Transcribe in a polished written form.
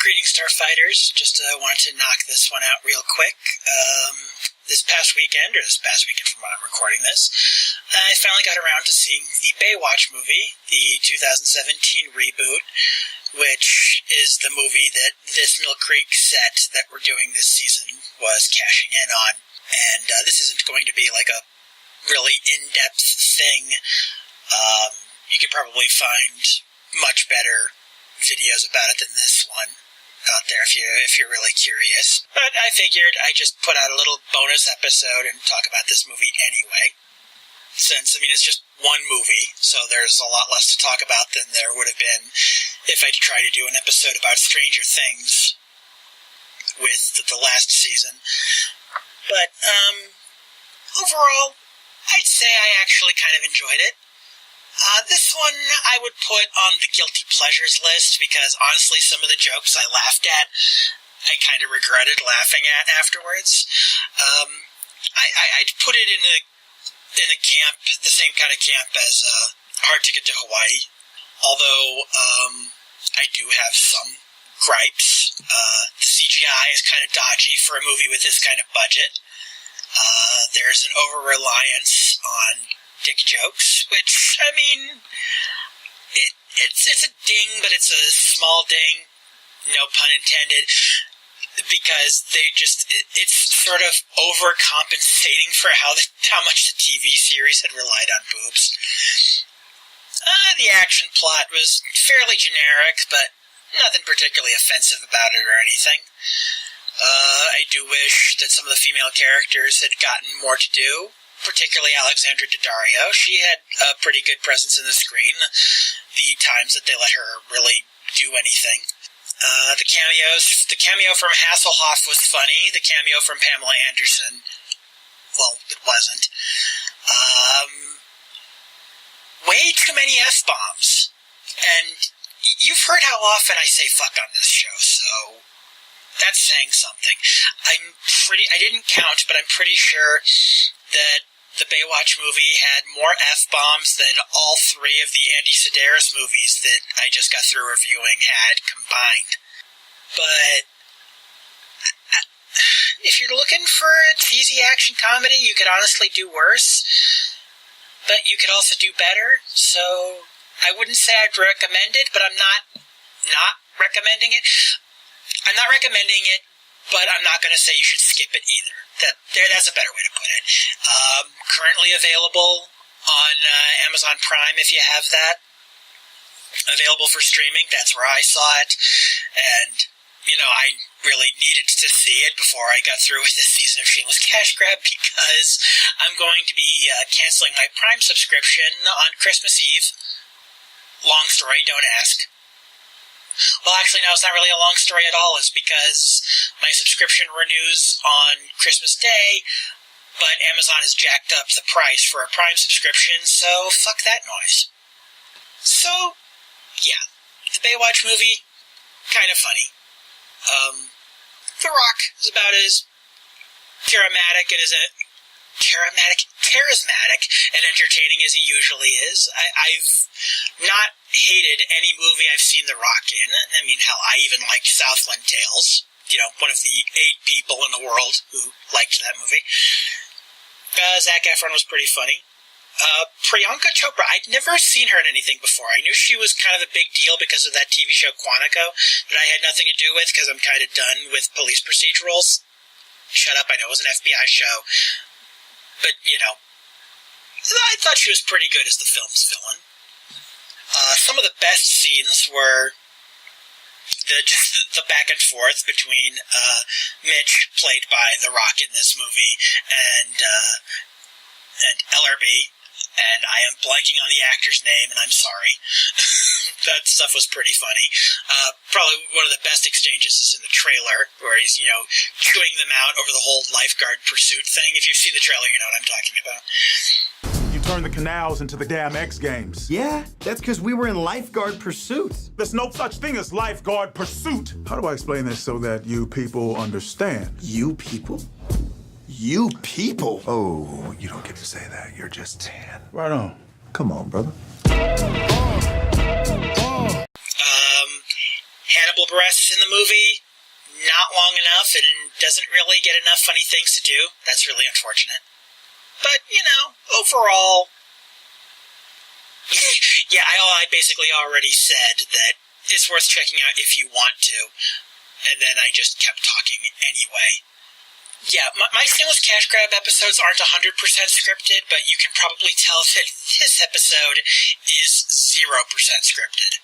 Greetings, Starfighters. Just wanted to knock this one out real quick. This past weekend from when I'm recording this, I finally got around to seeing the Baywatch movie, the 2017 reboot, which is the movie that this Mill Creek set that we're doing this season was cashing in on. And this isn't going to be like a really in-depth thing. You could probably find much better videos about it than this one out there if you're really curious. But I figured I'd just put out a little bonus episode and talk about this movie anyway. Since, it's just one movie, so there's a lot less to talk about than there would have been if I'd tried to do an episode about Stranger Things with the last season. But, overall, I'd say I actually kind of enjoyed it. This one I would put on the guilty pleasures list because honestly some of the jokes I laughed at, I kind of regretted laughing at afterwards. I'd put it in the camp, the same kind of camp as Hard Ticket to Hawaii, although I do have some gripes. The CGI is kind of dodgy for a movie with this kind of budget. There's an over-reliance on dick jokes, which, it's a ding, but it's a small ding, no pun intended, because it's sort of overcompensating for how much the TV series had relied on boobs. The action plot was fairly generic, but nothing particularly offensive about it or anything. I do wish that some of the female characters had gotten more to do, particularly Alexandra Daddario. She had a pretty good presence in the screen the times that they let her really do anything. The cameo from Hasselhoff was funny. The cameo from Pamela Anderson, well, it wasn't. Way too many F-bombs. And you've heard how often I say fuck on this show, so that's saying something. I didn't count, but I'm pretty sure that the Baywatch movie had more F-bombs than all three of the Andy Sedaris movies that I just got through reviewing had combined. But if you're looking for a cheesy action comedy, you could honestly do worse. But you could also do better, so I wouldn't say I'd recommend it, but I'm not recommending it. I'm not recommending it, but I'm not going to say you should skip it either. That's a better way to put it. Currently available on Amazon Prime if you have that. Available for streaming, that's where I saw it. And, I really needed to see it before I got through with this season of Shameless Cashgrab because I'm going to be canceling my Prime subscription on Christmas Eve. Long story, don't ask. Well, actually, no, it's not really a long story at all. It's because my subscription renews on Christmas Day, but Amazon has jacked up the price for a Prime subscription, so fuck that noise. So, yeah, the Baywatch movie, kind of funny. The Rock is about as charismatic and entertaining as he usually is. I've not hated any movie I've seen The Rock in. Hell, I even liked Southland Tales. One of the 8 people in the world who liked that movie. Zac Efron was pretty funny. Priyanka Chopra, I'd never seen her in anything before. I knew she was kind of a big deal because of that TV show Quantico that I had nothing to do with because I'm kind of done with police procedurals. Shut up, I know it was an FBI show. But, I thought she was pretty good as the film's villain. Some of the best scenes were the back and forth between Mitch, played by The Rock in this movie, and Ellerby, and I am blanking on the actor's name, and I'm sorry. That stuff was pretty funny. Probably one of the best exchanges is in the trailer, where he's, chewing them out over the whole lifeguard pursuit thing. If you've seen the trailer, you know what I'm talking about. You turned the canals into the damn X Games. Yeah, that's because we were in lifeguard pursuit. There's no such thing as lifeguard pursuit. How do I explain this so that you people understand? You people? You people? Oh, you don't get to say that. You're just tan. Right on. Come on, brother. Hannibal Wilbur S. in the movie. Not long enough and doesn't really get enough funny things to do. That's really unfortunate. But, overall... yeah, I basically already said that it's worth checking out if you want to. And then I just kept talking anyway. Yeah, my Shameless Cashgrab episodes aren't 100% scripted, but you can probably tell that this episode is 0% scripted.